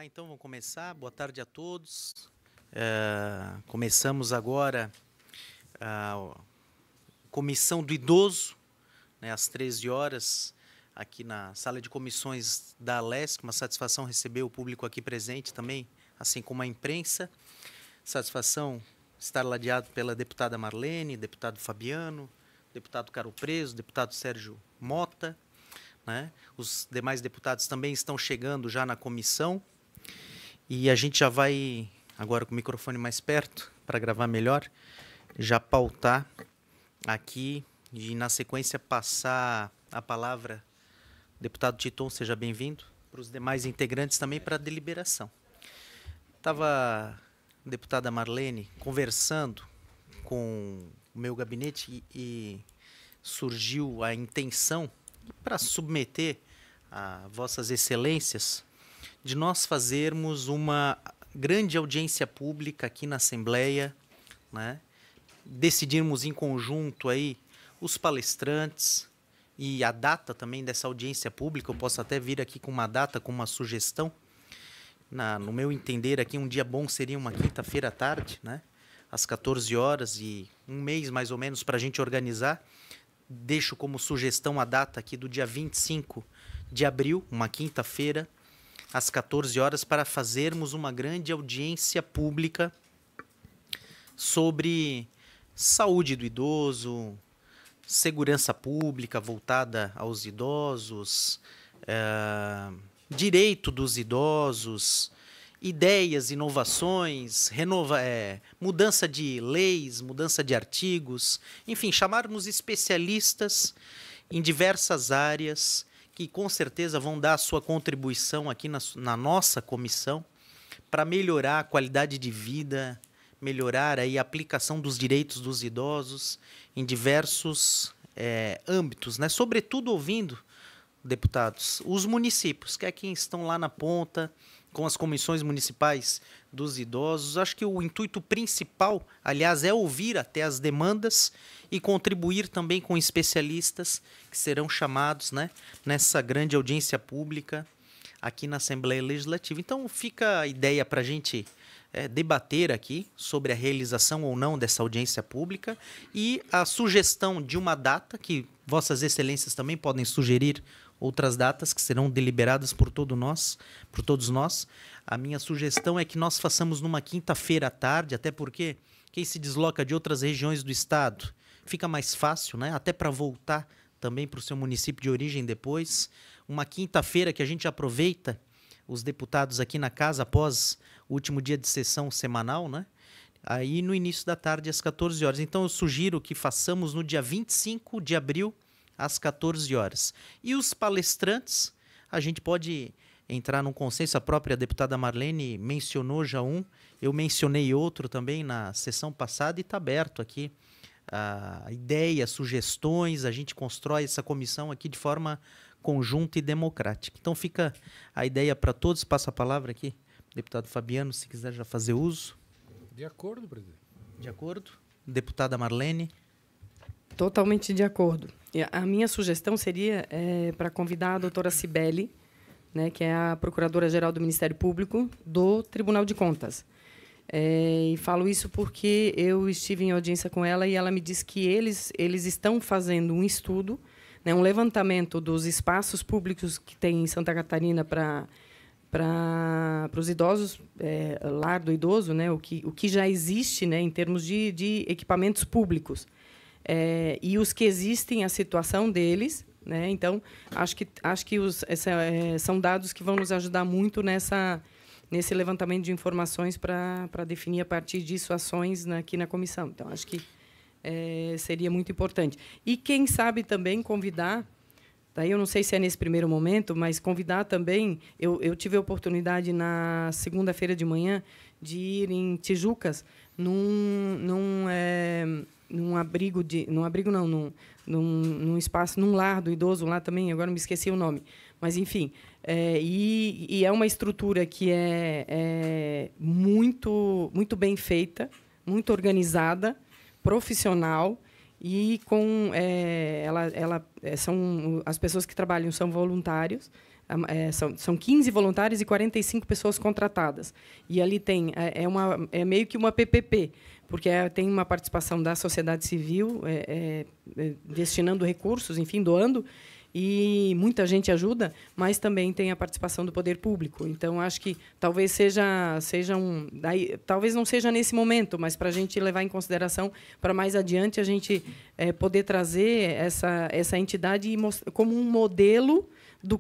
Então vamos começar. Boa tarde a todos. Começamos agora a Comissão do Idoso, né, às 13 horas, aqui na sala de comissões da Alesc. Uma satisfação receber o público aqui presente também, assim como a imprensa. Satisfação estar ladeado pela deputada Marlene, deputado Fabiano, deputado Caro Preso, deputado Sérgio Mota, né? Os demais deputados também estão chegando já na comissão. E a gente já vai, agora com o microfone mais perto, para gravar melhor, já pautar aqui e, na sequência, passar a palavra. Deputado Titon, seja bem-vindo. Para os demais integrantes também, para a deliberação. Estava a deputada Marlene conversando com o meu gabinete e surgiu a intenção para submeter a vossas excelências de nós fazermos uma grande audiência pública aqui na Assembleia, né? Decidirmos em conjunto aí os palestrantes e a data também dessa audiência pública. Eu posso até vir aqui com uma data, com uma sugestão. No meu entender, aqui um dia bom seria uma quinta-feira à tarde, né? Às 14 horas e um mês mais ou menos para a gente organizar. Deixo como sugestão a data aqui do dia 25 de abril, uma quinta-feira, às 14 horas, para fazermos uma grande audiência pública sobre saúde do idoso, segurança pública voltada aos idosos, direito dos idosos, ideias, inovações, mudança de leis, mudança de artigos, enfim, chamarmos especialistas em diversas áreas que com certeza vão dar a sua contribuição aqui na nossa comissão para melhorar a qualidade de vida, melhorar aí a aplicação dos direitos dos idosos em diversos âmbitos, né? Sobretudo ouvindo, deputados, os municípios, que é quem estão lá na ponta, com as comissões municipais dos idosos. Acho que o intuito principal, aliás, é ouvir até as demandas e contribuir também com especialistas que serão chamados, né, nessa grande audiência pública aqui na Assembleia Legislativa. Então, fica a ideia para a gente debater aqui sobre a realização ou não dessa audiência pública e a sugestão de uma data, que vossas excelências também podem sugerir outras datas que serão deliberadas por todos nós. A minha sugestão é que nós façamos numa quinta-feira à tarde, até porque quem se desloca de outras regiões do estado fica mais fácil, né? Até para voltar também para o seu município de origem depois. Uma quinta-feira que a gente aproveita os deputados aqui na casa após o último dia de sessão semanal, né? Aí no início da tarde às 14 horas. Então eu sugiro que façamos no dia 25 de abril às 14 horas. E os palestrantes, a gente pode entrar num consenso. A própria deputada Marlene mencionou já um, eu mencionei outro também na sessão passada, e está aberto aqui a ideia, sugestões. A gente constrói essa comissão aqui de forma conjunta e democrática. Então fica a ideia para todos. Passo a palavra aqui, deputado Fabiano, se quiser já fazer uso. De acordo, presidente. De acordo. Deputada Marlene. Totalmente de acordo. A minha sugestão seria para convidar a doutora Cibele, né, que é a Procuradora-Geral do Ministério Público do Tribunal de Contas. E falo isso porque eu estive em audiência com ela e ela me disse que eles estão fazendo um estudo, né, um levantamento dos espaços públicos que tem em Santa Catarina para os idosos, lar do idoso, né, o que já existe, né, em termos de equipamentos públicos. E os que existem, a situação deles, né? Então, acho que são dados que vão nos ajudar muito nesse levantamento de informações para definir, a partir disso, ações aqui na comissão. Então, acho que seria muito importante. E, quem sabe, também convidar, daí eu não sei se é nesse primeiro momento, mas convidar também, eu tive a oportunidade, na segunda-feira de manhã, de ir em Tijucas, num espaço, num lar do idoso lá também, agora me esqueci o nome, mas enfim, e é uma estrutura que é muito bem feita, muito organizada, profissional, e são as pessoas que trabalham são voluntários, São 15 voluntários e 45 pessoas contratadas. E ali é meio que uma PPP, porque tem uma participação da sociedade civil, destinando recursos, enfim, doando, e muita gente ajuda, mas também tem a participação do poder público. Então, acho que talvez talvez não seja nesse momento, mas para a gente levar em consideração, para mais adiante a gente poder trazer essa entidade como um modelo do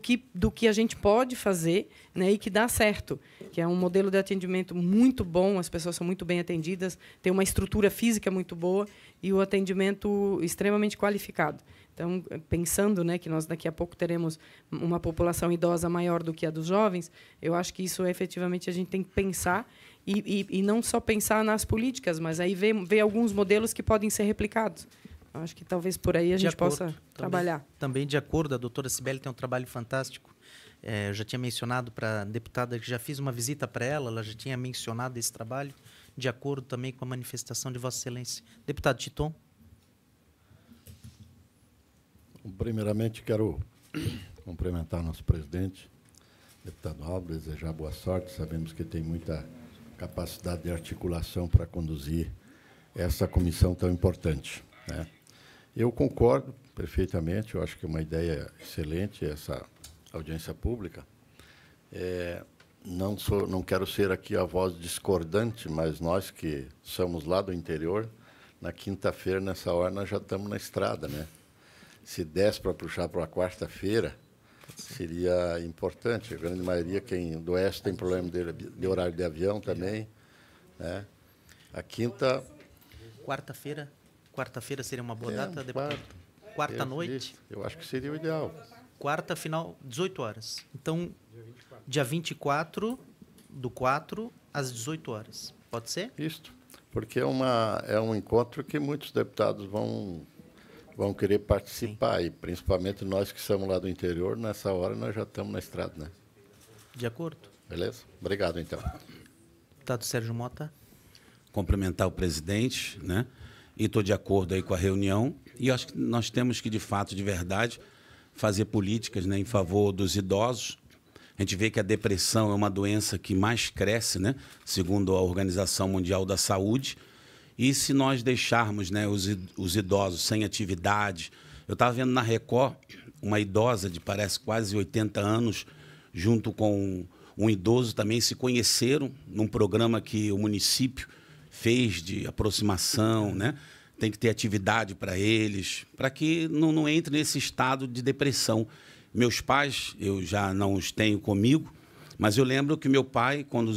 que a gente pode fazer, né, e que dá certo, que é um modelo de atendimento muito bom, as pessoas são muito bem atendidas, tem uma estrutura física muito boa e o atendimento extremamente qualificado. Então, pensando, né, que nós daqui a pouco teremos uma população idosa maior do que a dos jovens, eu acho que isso efetivamente a gente tem que pensar e não só pensar nas políticas, mas aí ver alguns modelos que podem ser replicados. Acho que talvez por aí a gente possa trabalhar. Também de acordo, a doutora Cibele tem um trabalho fantástico. Eu já tinha mencionado para a deputada que já fiz uma visita para ela já tinha mencionado esse trabalho, de acordo também com a manifestação de Vossa Excelência. Deputado Titon. Primeiramente, quero cumprimentar nosso presidente, deputado Alves, desejar boa sorte. Sabemos que tem muita capacidade de articulação para conduzir essa comissão tão importante, né? Eu concordo perfeitamente, eu acho que é uma ideia excelente essa audiência pública. Não quero ser aqui a voz discordante, mas nós que somos lá do interior, na quinta-feira, nessa hora, nós já estamos na estrada, né? Se desse para puxar para a quarta-feira, seria importante. A grande maioria, quem do oeste tem problema de horário de avião também, né? A quinta... Quarta-feira seria uma boa data, deputado? Quarta-noite? Eu acho que seria o ideal. Quarta, final, 18 horas. Então, dia 24 do 4 às 18 horas. Pode ser? Isso, porque é um encontro que muitos deputados vão querer participar. Sim. E principalmente nós que somos lá do interior, nessa hora nós já estamos na estrada, né? De acordo. Beleza? Obrigado, então. Deputado Sérgio Mota. Cumprimentar o presidente, né? E estou de acordo aí com a reunião. E acho que nós temos que, de fato, de verdade, fazer políticas, né, em favor dos idosos. A gente vê que a depressão é uma doença que mais cresce, né, segundo a Organização Mundial da Saúde. E se nós deixarmos, né, os idosos sem atividade... Eu estava vendo na Record uma idosa de, parece, quase 80 anos, junto com um idoso também, se conheceram num programa que o município fez de aproximação, né? Tem que ter atividade para eles, para que não entre nesse estado de depressão. Meus pais, eu já não os tenho comigo, mas eu lembro que meu pai, quando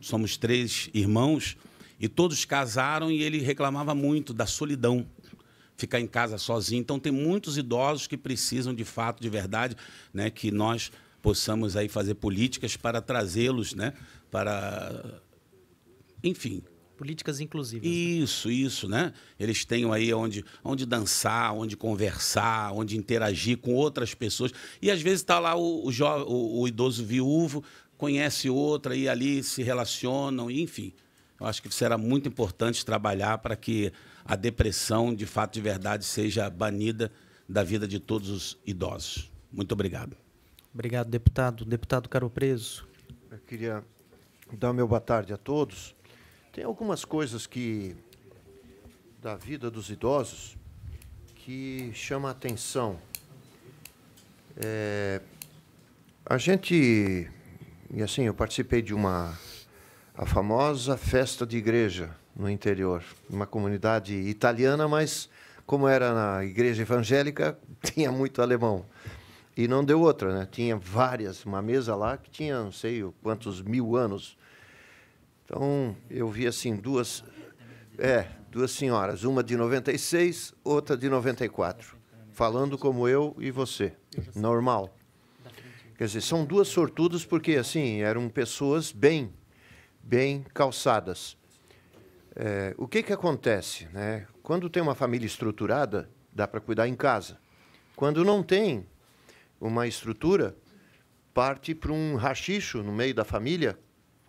somos 3 irmãos, e todos casaram, e ele reclamava muito da solidão, ficar em casa sozinho. Então, tem muitos idosos que precisam, de fato, de verdade, né, que nós possamos aí fazer políticas para trazê-los, né, para... Enfim... Políticas inclusivas. Isso, né? Eles tenham aí onde dançar, onde conversar, onde interagir com outras pessoas. E, às vezes, está lá o idoso viúvo, conhece outra e ali se relacionam, enfim. Eu acho que será muito importante trabalhar para que a depressão, de fato, de verdade, seja banida da vida de todos os idosos. Muito obrigado. Obrigado, deputado. Deputado Caro Preso. Eu queria dar meu boa tarde a todos. Tem algumas coisas da vida dos idosos que chamam a atenção. A gente, e assim, eu participei de a famosa festa de igreja no interior, uma comunidade italiana, mas como era na igreja evangélica, tinha muito alemão. E não deu outra, né? Tinha uma mesa lá que tinha não sei quantos 1000 anos. Então, eu vi assim duas senhoras, uma de 96, outra de 94, falando como eu e você, normal. Quer dizer, são duas sortudas porque, assim, eram pessoas bem calçadas. O que acontece, né? Quando tem uma família estruturada, dá para cuidar em casa. Quando não tem uma estrutura, parte para um rachicho no meio da família,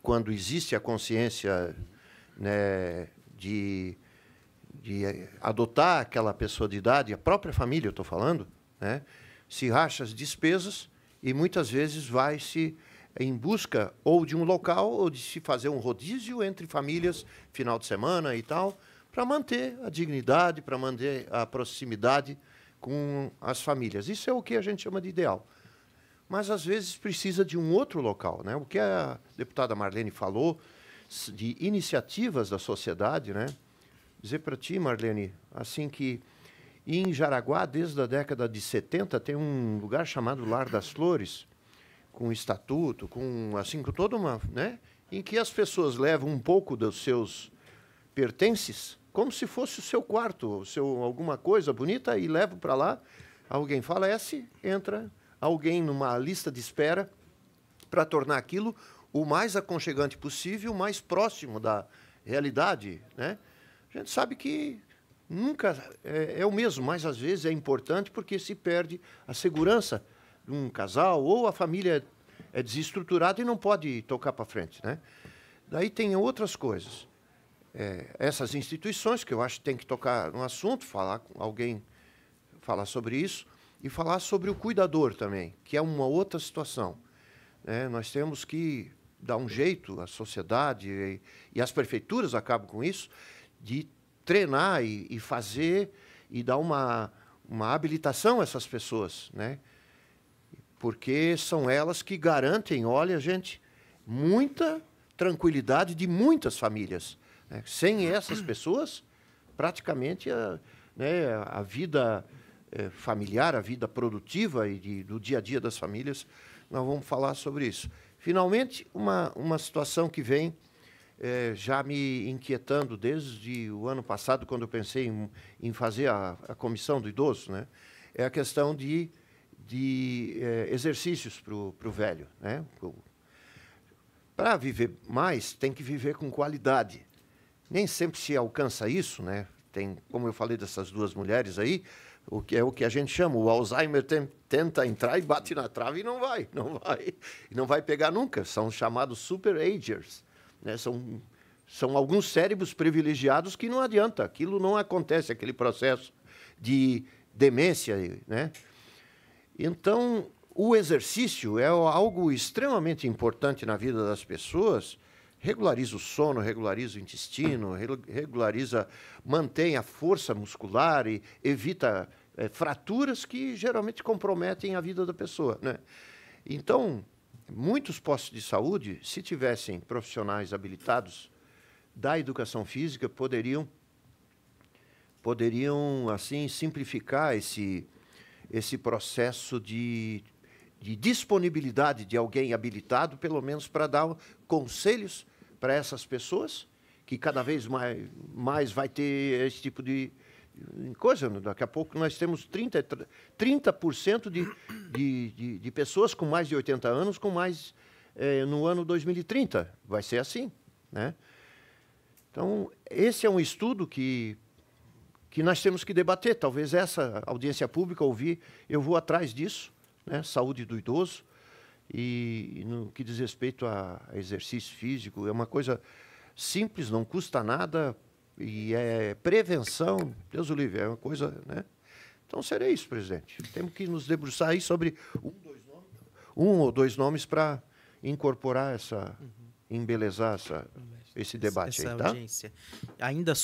quando existe a consciência, né, de adotar aquela pessoa de idade, a própria família, eu estou falando, né, se racha as despesas e muitas vezes vai-se em busca ou de um local ou de se fazer um rodízio entre famílias, final de semana e tal, para manter a dignidade, para manter a proximidade com as famílias. Isso é o que a gente chama de ideal. Mas, às vezes, precisa de um outro local, né? O que a deputada Marlene falou de iniciativas da sociedade, né? Dizer para ti, Marlene, assim que em Jaraguá, desde a década de 70, tem um lugar chamado Lar das Flores, com estatuto, com toda uma, né? Em que as pessoas levam um pouco dos seus pertences, como se fosse o seu quarto, alguma coisa bonita, e levam para lá. Alguém falece, entra alguém numa lista de espera para tornar aquilo o mais aconchegante possível, o mais próximo da realidade, né? A gente sabe que nunca é o mesmo, mas às vezes é importante porque se perde a segurança de um casal ou a família é desestruturada e não pode tocar para frente, né? Daí tem outras coisas. Essas instituições, que eu acho que tem que tocar no assunto, falar com alguém, falar sobre isso, e falar sobre o cuidador também, que é uma outra situação. Nós temos que dar um jeito, a sociedade e as prefeituras acabam com isso, de treinar e fazer e dar uma habilitação a essas pessoas, né? Porque são elas que garantem, olha, gente, muita tranquilidade de muitas famílias, né? Sem essas pessoas, praticamente a vida familiar, a vida produtiva e do dia a dia das famílias, nós vamos falar sobre isso. Finalmente, uma situação que vem já me inquietando desde o ano passado, quando eu pensei em fazer a comissão do idoso, né? É a questão de exercícios para o velho, né? Para viver mais, tem que viver com qualidade. Nem sempre se alcança isso, né? Tem, como eu falei dessas duas mulheres aí, o que a gente chama, o Alzheimer tenta entrar e bate na trave e não vai pegar nunca. São chamados super-agers, né? São alguns cérebros privilegiados que não adianta, aquilo não acontece, aquele processo de demência, né? Então, o exercício é algo extremamente importante na vida das pessoas. Regulariza o sono, regulariza o intestino, mantém a força muscular e evita fraturas que geralmente comprometem a vida da pessoa, né? Então, muitos postos de saúde, se tivessem profissionais habilitados da educação física, poderiam assim simplificar esse processo de disponibilidade de alguém habilitado, pelo menos para dar conselhos para essas pessoas, que cada vez mais vai ter esse tipo de coisa. Daqui a pouco nós temos 30% de pessoas com mais de 80 anos, no ano 2030. Vai ser assim, né? Então, esse é um estudo que nós temos que debater. Talvez essa audiência pública ouvir, eu vou atrás disso, né? Saúde do idoso, e no que diz respeito a exercício físico, é uma coisa simples, não custa nada, e é prevenção, Deus o livre, é uma coisa, né? Então, seria isso, presidente. Temos que nos debruçar aí sobre um ou dois nomes para incorporar embelezar esse debate essa aí, tá? audiência.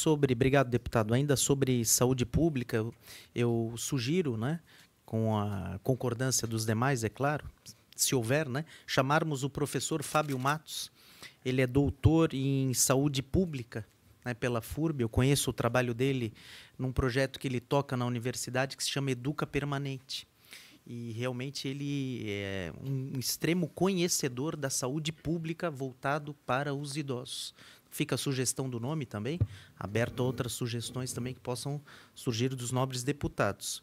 Obrigado, deputado, ainda sobre saúde pública, eu sugiro, né, com a concordância dos demais, é claro, se houver, né, chamarmos o professor Fábio Matos. Ele é doutor em saúde pública, né, pela FURB. Eu conheço o trabalho dele num projeto que ele toca na universidade que se chama Educa Permanente. E realmente ele é um extremo conhecedor da saúde pública voltado para os idosos. Fica a sugestão do nome também, aberto a outras sugestões também que possam surgir dos nobres deputados.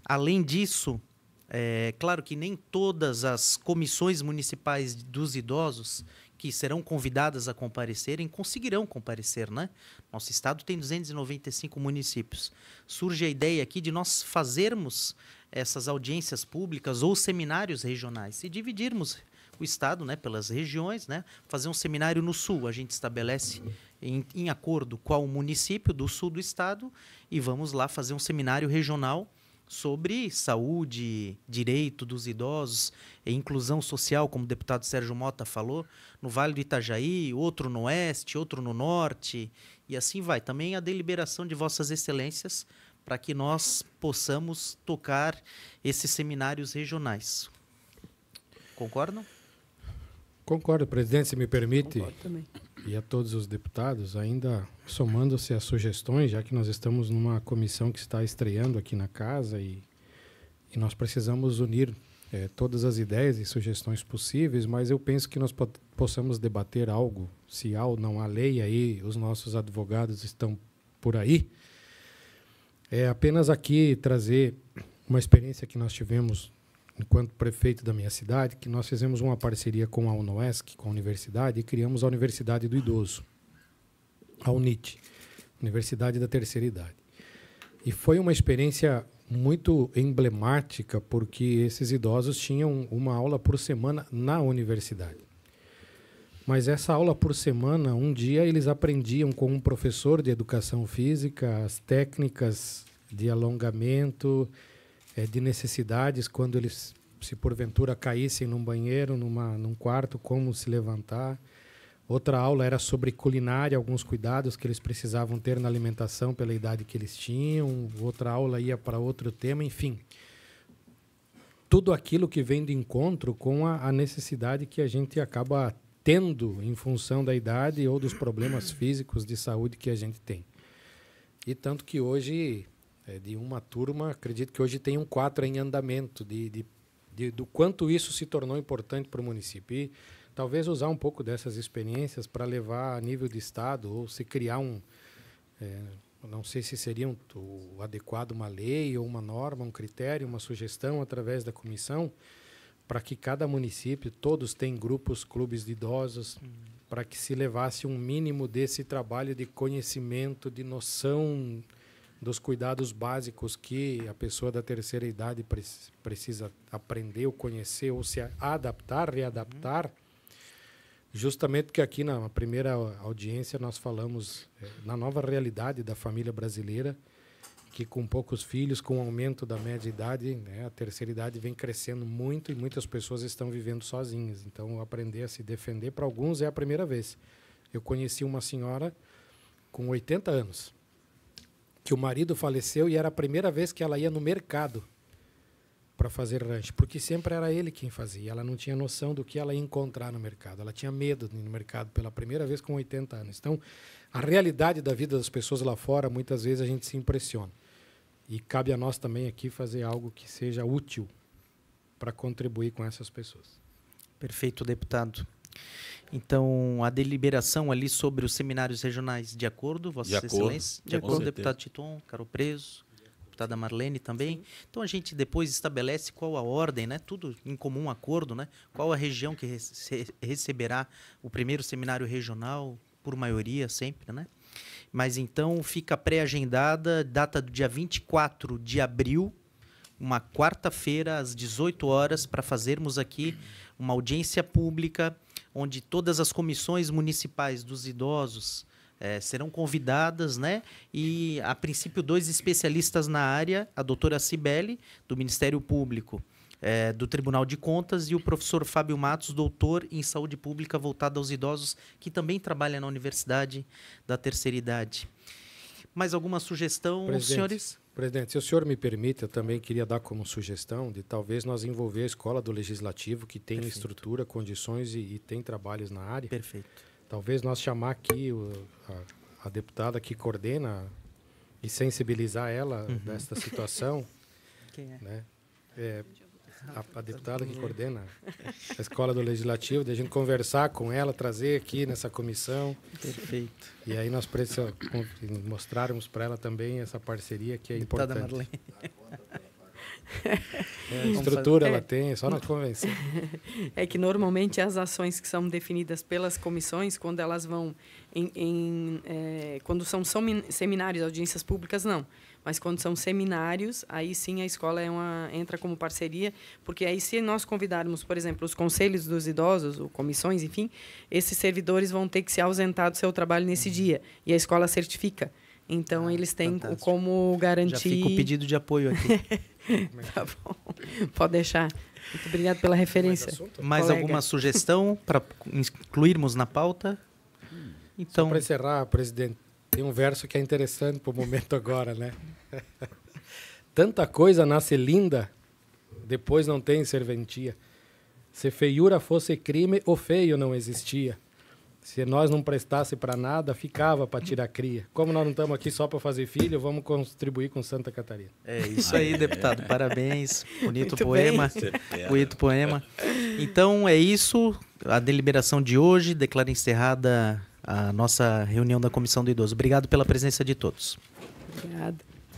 Além disso, é claro que nem todas as comissões municipais dos idosos que serão convidadas a comparecerem conseguirão comparecer, né? Nosso estado tem 295 municípios. Surge a ideia aqui de nós fazermos essas audiências públicas ou seminários regionais e dividirmos o estado, né, pelas regiões, né? Fazer um seminário no sul, a gente estabelece em acordo qual o município do sul do estado e vamos lá fazer um seminário regional sobre saúde, direito dos idosos e inclusão social, como o deputado Sérgio Mota falou, no Vale do Itajaí, outro no Oeste, outro no Norte, e assim vai. Também a deliberação de Vossas Excelências para que nós possamos tocar esses seminários regionais. Concordam? Concordo, presidente, se me permite. Concordo também. E a todos os deputados, ainda somando-se às sugestões, já que nós estamos numa comissão que está estreando aqui na casa e nós precisamos unir todas as ideias e sugestões possíveis, mas eu penso que nós possamos debater algo, se há ou não há lei aí, os nossos advogados estão por aí. É apenas aqui trazer uma experiência que nós tivemos enquanto prefeito da minha cidade, que nós fizemos uma parceria com a UNOESC, com a universidade, e criamos a Universidade do Idoso, a UNIT, Universidade da Terceira Idade. E foi uma experiência muito emblemática, porque esses idosos tinham uma aula por semana na universidade. Mas essa aula por semana, um dia eles aprendiam com um professor de educação física as técnicas de alongamento, de necessidades, quando eles, se porventura caíssem num banheiro, num quarto, como se levantar. Outra aula era sobre culinária, alguns cuidados que eles precisavam ter na alimentação pela idade que eles tinham. Outra aula ia para outro tema, enfim. Tudo aquilo que vem de encontro com a necessidade que a gente acaba tendo em função da idade ou dos problemas físicos de saúde que a gente tem. E tanto que hoje, de uma turma, acredito que hoje tem 4 em andamento, do quanto isso se tornou importante para o município. E talvez usar um pouco dessas experiências para levar a nível de Estado, ou se criar não sei se seria o adequado uma lei ou uma norma, um critério, uma sugestão através da comissão, para que cada município, todos têm grupos, clubes de idosos, para que se levasse um mínimo desse trabalho de conhecimento, de noção dos cuidados básicos que a pessoa da terceira idade precisa aprender ou conhecer, ou se adaptar, readaptar. Justamente porque aqui na primeira audiência nós falamos na nova realidade da família brasileira, que com poucos filhos, com o aumento da média idade, a terceira idade vem crescendo muito e muitas pessoas estão vivendo sozinhas. Então, aprender a se defender, para alguns, é a primeira vez. Eu conheci uma senhora com 80 anos, que o marido faleceu e era a primeira vez que ela ia no mercado para fazer rancho, porque sempre era ele quem fazia. Ela não tinha noção do que ela ia encontrar no mercado. Ela tinha medo de ir no mercado pela primeira vez com 80 anos. Então, a realidade da vida das pessoas lá fora, muitas vezes a gente se impressiona. E cabe a nós também aqui fazer algo que seja útil para contribuir com essas pessoas. Perfeito, deputado. Então, a deliberação ali sobre os seminários regionais, de acordo, Vossas Excelências? De acordo, deputado Titon, Caro Preso, deputada Marlene também. Sim. Então, a gente depois estabelece qual a ordem, né? Tudo em comum acordo, né? Qual a região que receberá o primeiro seminário regional, por maioria sempre, né? Mas então fica pré-agendada, data do dia 24 de abril, uma quarta-feira, às 18 horas, para fazermos aqui uma audiência pública, onde todas as comissões municipais dos idosos serão convidadas, né? E, a princípio, 2 especialistas na área, a doutora Cibele, do Ministério Público, do Tribunal de Contas, e o professor Fábio Matos, doutor em saúde pública voltado aos idosos, que também trabalha na Universidade da Terceira Idade. Mais alguma sugestão, senhores? Presidente, se o senhor me permite, eu também queria dar como sugestão de talvez nós envolver a Escola do Legislativo, que tem estrutura, condições e tem trabalhos na área. Perfeito. Talvez nós chamar aqui a deputada que coordena e sensibilizar ela desta situação. Quem é? Né? A deputada que coordena a Escola do Legislativo, de a gente conversar com ela, trazer aqui nessa comissão. Perfeito. E aí nós precisamos mostrarmos para ela também essa parceria que é importante. Marlene. Estrutura ela tem, é só nós convencer. É que normalmente as ações que são definidas pelas comissões, quando elas vão quando são seminários, audiências públicas, não. Mas quando são seminários, aí sim a escola entra como parceria, porque aí se nós convidarmos, por exemplo, os conselhos dos idosos, ou comissões, enfim, esses servidores vão ter que se ausentar do seu trabalho nesse dia, e a escola certifica. Então, eles têm fantástico. como garantir... Já fica o pedido de apoio aqui. Tá bom. Pode deixar. Muito obrigado pela referência. Mais colega. alguma sugestão para incluirmos na pauta? Então, Para encerrar, presidente, tem um verso que é interessante para o momento agora, né? Tanta coisa nasce linda, depois não tem serventia. Se feiura fosse crime, o feio não existia. Se nós não prestasse para nada, ficava para tirar cria. Como nós não estamos aqui só para fazer filho, vamos contribuir com Santa Catarina. é isso aí, deputado. Parabéns. Bonito Muito poema. Bonito poema. Então, é isso. A deliberação de hoje declara encerrada a nossa reunião da Comissão do Idoso. Obrigado pela presença de todos. Obrigada.